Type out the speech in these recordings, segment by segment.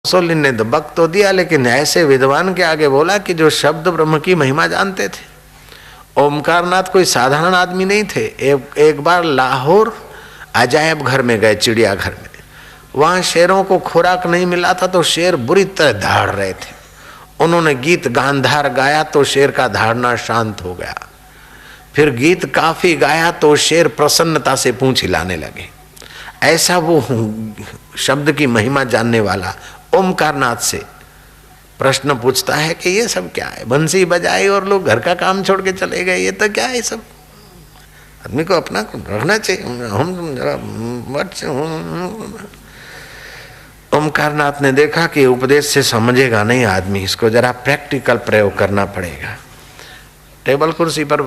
मुसोलिन ने दबक तो दिया, लेकिन ऐसे विद्वान के आगे बोला कि जो शब्द ब्रह्म की महिमा जानते थे। ओमकारनाथ कोई साधारण आदमी नहीं थे। एक बार लाहौर अजायब घर में गए, चिड़ियाघर में। वहां शेरों को खुराक नहीं मिला था तो शेर बुरी तरह दहाड़ रहे थे। उन्होंने गीत गांधार गाया तो शेर का धाड़ना शांत हो गया। फिर गीत काफी गाया तो शेर प्रसन्नता से पूंछ हिलाने लगे। ऐसा वो शब्द की महिमा जानने वाला ओमकारनाथ से प्रश्न पूछता है कि ये सब क्या है? बंसी बजाई और लोग घर का काम छोड़ के चले गए, ये तो क्या है? सब आदमी को अपना रखना चाहिए। ओमकारनाथ ने देखा कि उपदेश से समझेगा नहीं आदमी, इसको जरा प्रैक्टिकल प्रयोग करना पड़ेगा। टेबल कुर्सी पर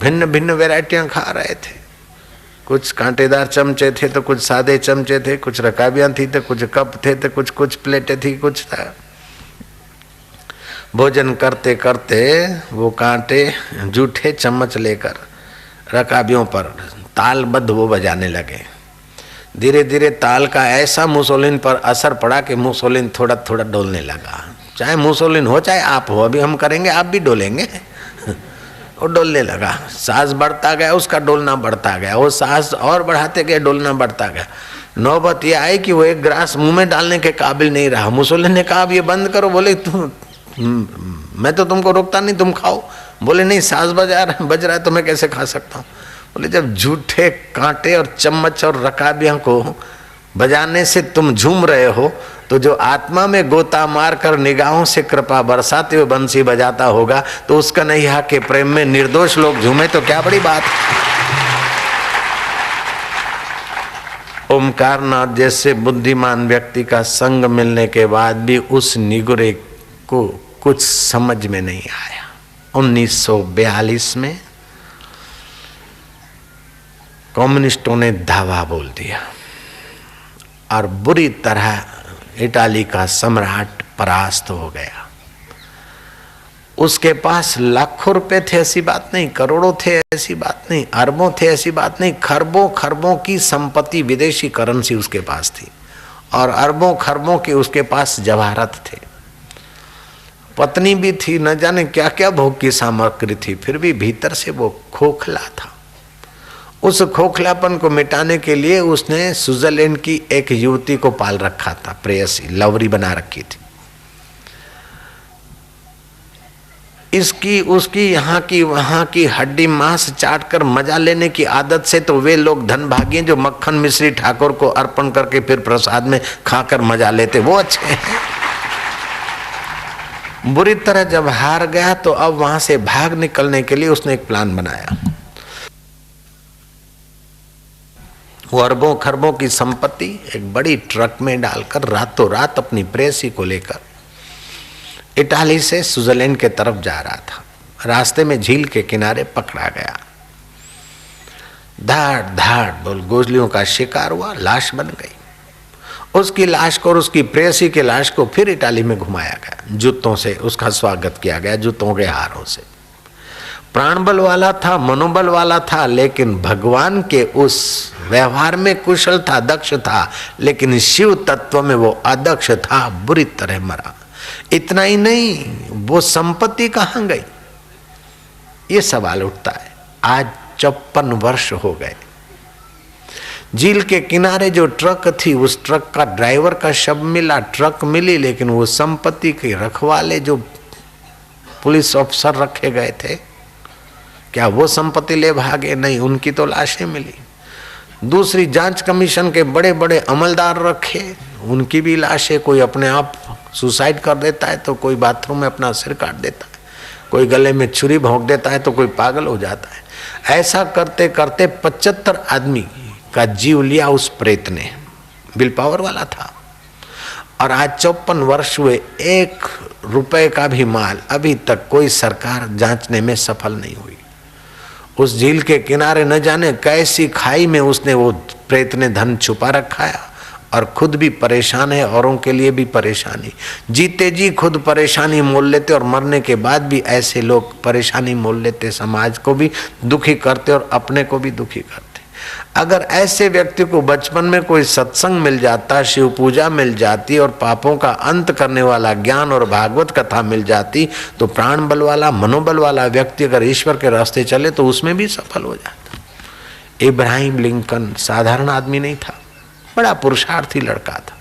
भिन्न भिन्न वैरायटियां खा रहे थे। कुछ कांटेदार चमचे थे तो कुछ सादे चमचे थे, कुछ रकाबियां थी तो कुछ कप थे तो कुछ प्लेटें थी, कुछ था। भोजन करते करते वो कांटे जूठे चम्मच लेकर रकाबियों पर तालबद्ध वो बजाने लगे। धीरे धीरे ताल का ऐसा मुसोलिन पर असर पड़ा कि मुसोलिन थोड़ा थोड़ा डोलने लगा। चाहे मुसोलिन हो चाहे आप हो, अभी हम करेंगे, आप भी डोलेंगे। वो डोलने लगा, सांस बढ़ता गया, उसका डोलना बढ़ता गया, वो सांस और बढ़ाते गए, डोलना बढ़ता गया। नौबत ये आई कि वो एक ग्रास मुंह में डालने के काबिल नहीं रहा। मुसोलिन ने कहा अब ये बंद करो। बोले मैं तो तुमको रोकता नहीं, तुम खाओ। बोले नहीं, सांस बज रहा है तो मैं कैसे खा सकता हूँ? बोले जब झूठे कांटे और चम्मच और रकाबियां को बजाने से तुम झूम रहे हो तो जो आत्मा में गोता मार कर निगाहों से कृपा बरसाते हुए बंसी बजाता होगा तो उसका कन्हैया के प्रेम में निर्दोष लोग झूमे तो क्या बड़ी बात। ओमकारनाथ जैसे बुद्धिमान व्यक्ति का संग मिलने के बाद भी उस निगुरे को कुछ समझ में नहीं आया। 1942 में कम्युनिस्टों ने धावा बोल दिया और बुरी तरह इटाली का सम्राट परास्त हो गया। उसके पास लाखों रुपए थे ऐसी बात नहीं, करोड़ों थे ऐसी बात नहीं, अरबों थे ऐसी बात नहीं, खरबों खरबों की संपत्ति विदेशी करेंसी उसके पास थी और अरबों खरबों की उसके पास जवाहरत थे। पत्नी भी थी, न जाने क्या क्या भोग की सामग्री थी, फिर भी भीतर से वो खोखला था। उस खोखलापन को मिटाने के लिए उसने स्विट्जरलैंड की एक युवती को पाल रखा था, प्रेयसी, लवरी बना रखी थी। इसकी उसकी यहाँ की वहाँ की हड्डी मांस चाट कर मजा लेने की आदत से तो वे लोग धनभागी जो मक्खन मिश्री ठाकुर को अर्पण करके फिर प्रसाद में खाकर मजा लेते, वो अच्छे हैं। बुरी तरह जब हार गया तो अब वहां से भाग निकलने के लिए उसने एक प्लान बनाया। वो अरबों खरबों की संपत्ति एक बड़ी ट्रक में डालकर रातों रात अपनी प्रेयसी को लेकर इटाली से स्विट्जरलैंड के तरफ जा रहा था। रास्ते में झील के किनारे पकड़ा गया। धाड़ धाड़ बोल गोजलियों का शिकार हुआ, लाश बन गई। उसकी लाश को और उसकी प्रेयसी के लाश को फिर इटाली में घुमाया गया। जूतों से उसका स्वागत किया गया, जूतों के हारों से। प्राण बल वाला था, मनोबल वाला था, लेकिन भगवान के उस व्यवहार में कुशल था, दक्ष था, लेकिन शिव तत्व में वो अदक्ष था, बुरी तरह मरा। इतना ही नहीं, वो संपत्ति कहाँ गई, ये सवाल उठता है। आज 54 वर्ष हो गए। झील के किनारे जो ट्रक थी, उस ट्रक का ड्राइवर का शव मिला, ट्रक मिली, लेकिन वो संपत्ति के रखवाले जो पुलिस अफसर रखे गए थे, क्या वो संपत्ति ले भागे? नहीं, उनकी तो लाशें मिली। दूसरी जांच कमीशन के बड़े बड़े अमलदार रखे, उनकी भी लाशें। कोई अपने आप सुसाइड कर देता है तो कोई बाथरूम में अपना सिर काट देता है, कोई गले में छुरी भोंक देता है तो कोई पागल हो जाता है। ऐसा करते करते 75 आदमी का जीव लिया उस प्रेत ने। बिल पावर वाला था। और आज 54 वर्ष हुए, 1 रुपए का भी माल अभी तक कोई सरकार जांचने में सफल नहीं हुई। उस झील के किनारे न जाने कैसी खाई में उसने वो प्रेत ने धन छुपा रखा है और खुद भी परेशान है, औरों के लिए भी परेशानी। जीते जी खुद परेशानी मोल लेते और मरने के बाद भी ऐसे लोग परेशानी मोल लेते, समाज को भी दुखी करते और अपने को भी दुखी करते। अगर ऐसे व्यक्ति को बचपन में कोई सत्संग मिल जाता, शिव पूजा मिल जाती और पापों का अंत करने वाला ज्ञान और भागवत कथा मिल जाती, तो प्राण बल वाला, मनोबल वाला व्यक्ति अगर ईश्वर के रास्ते चले तो उसमें भी सफल हो जाता। इब्राहिम लिंकन साधारण आदमी नहीं था, बड़ा पुरुषार्थी लड़का था।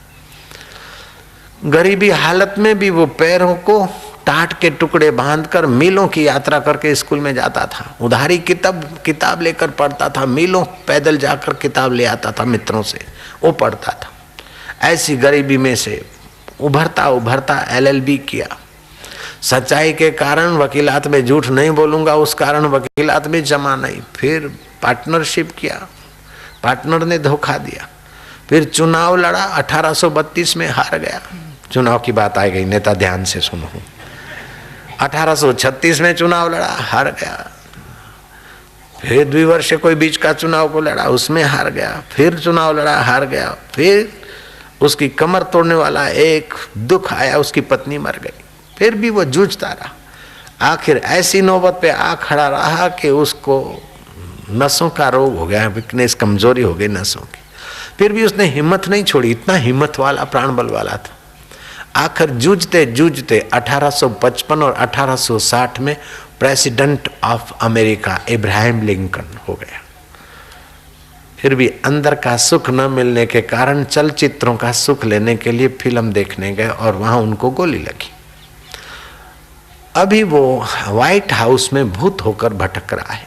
गरीबी हालत में भी वो पैरों को टाट के टुकड़े बांधकर मीलों की यात्रा करके स्कूल में जाता था। उधारी किताब लेकर पढ़ता था, मीलों पैदल जाकर किताब ले आता था मित्रों से, वो पढ़ता था। ऐसी गरीबी में से उभरता उभरता LLB किया। सच्चाई के कारण, वकीलात में झूठ नहीं बोलूंगा, उस कारण वकीलात में जमा नहीं। फिर पार्टनरशिप किया, पार्टनर ने धोखा दिया। फिर चुनाव लड़ा, 1832 में हार गया। चुनाव की बात आ गई, नेता ध्यान से सुनो। 1836 में चुनाव लड़ा, हार गया। फिर द्विवर्षीय कोई बीच का चुनाव को लड़ा, उसमें हार गया। फिर चुनाव लड़ा, हार गया। फिर उसकी कमर तोड़ने वाला एक दुख आया, उसकी पत्नी मर गई। फिर भी वो जूझता रहा। आखिर ऐसी नौबत पे आ खड़ा रहा कि उसको नसों का रोग हो गया, वीकनेस, कमजोरी हो गई नसों की। फिर भी उसने हिम्मत नहीं छोड़ी, इतना हिम्मत वाला, प्राण बल वाला था। आखिर जूझते जूझते 1855 और 1860 में president of America Ibrahim Lincoln हो गया। फिर भी अंदर का सुख न मिलने के कारण चलचित्रों का सुख लेने के लिए फिल्म देखने गए और वहां उनको गोली लगी। अभी वो व्हाइट हाउस में भूत होकर भटक रहा है।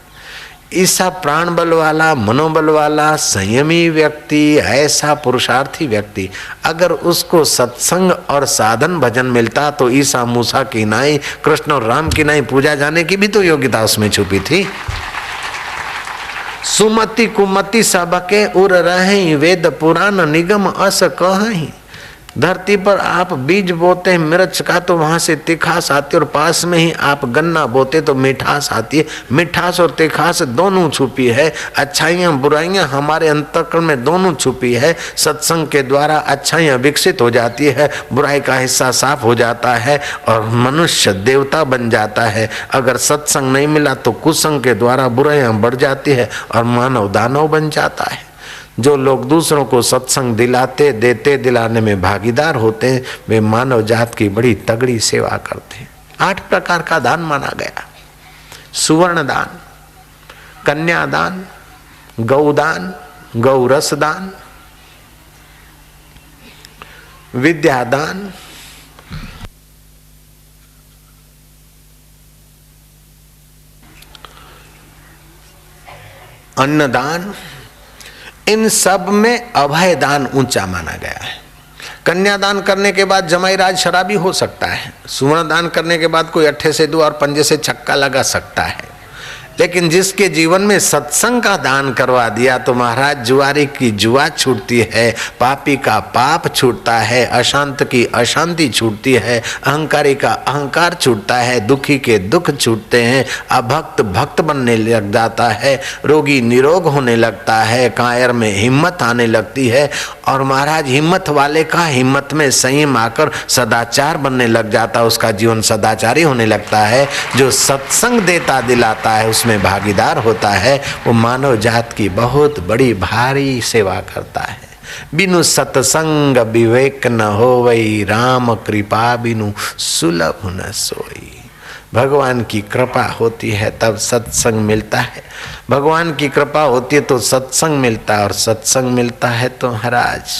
ऐसा प्राण बल वाला, मनोबल वाला, संयमी व्यक्ति, ऐसा पुरुषार्थी व्यक्ति, अगर उसको सत्संग और साधन भजन मिलता तो ईसा मूसा की नाई, कृष्ण और राम की नाई पूजा जाने की भी तो योग्यता उसमें छुपी थी। सुमति कुमति सबके उर रहे, वेद पुराण निगम अस कहीं। धरती पर आप बीज बोते हैं मिर्च का तो वहां से तिखास आती है, और पास में ही आप गन्ना बोते तो मिठास आती है। मिठास और तिखास दोनों छुपी है। अच्छाइयाँ बुराइयाँ हमारे अंतःकरण में दोनों छुपी है। सत्संग के द्वारा अच्छाइयाँ विकसित हो जाती है, बुराई का हिस्सा साफ हो जाता है और मनुष्य देवता बन जाता है। अगर सत्संग नहीं मिला तो कुसंग के द्वारा बुराइयाँ बढ़ जाती है और मानव दानव बन जाता है। जो लोग दूसरों को सत्संग दिलाते, देते, दिलाने में भागीदार होते हैं, वे मानव जात की बड़ी तगड़ी सेवा करते हैं। 8 प्रकार का दान माना गया: सुवर्ण दान, कन्यादान, गौदान, गौरस दान, विद्यादान, अन्नदान। इन सब में अभय दान ऊंचा माना गया है। कन्यादान करने के बाद जमाई राज शराबी हो सकता है। सुवर्ण दान करने के बाद कोई अट्ठे से 2 और पंजे से छक्का लगा सकता है। लेकिन जिसके जीवन में सत्संग का दान करवा दिया तो महाराज जुआरी की जुआ छूटती है, पापी का पाप छूटता है, अशांत की अशांति छूटती है, अहंकारी का अहंकार छूटता है, दुखी के दुख छूटते हैं, अभक्त भक्त बनने लग जाता है, रोगी निरोग होने लगता है, कायर में हिम्मत आने लगती है। और महाराज हिम्मत वाले का हिम्मत में संयम आकर सदाचार बनने लग जाता है, उसका जीवन सदाचारी होने लगता है। जो सत्संग देता दिलाता है उसमें भागीदार होता है, वो मानव जात की बहुत बड़ी भारी सेवा करता है। बिनु सत्संग विवेक न होवई, राम कृपा बिनु सुलभ न सोई। भगवान की कृपा होती है तब सत्संग मिलता है, भगवान की कृपा होती है तो सत्संग मिलता है, और सत्संग मिलता है तो महाराज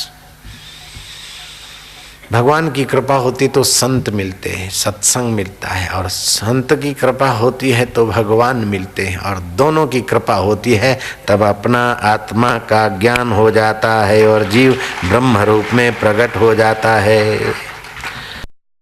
भगवान की कृपा होती तो संत मिलते हैं, सत्संग मिलता है, और संत की कृपा होती है तो भगवान मिलते हैं, और दोनों की कृपा होती है तब अपना आत्मा का ज्ञान हो जाता है और जीव ब्रह्म रूप में प्रकट हो जाता है।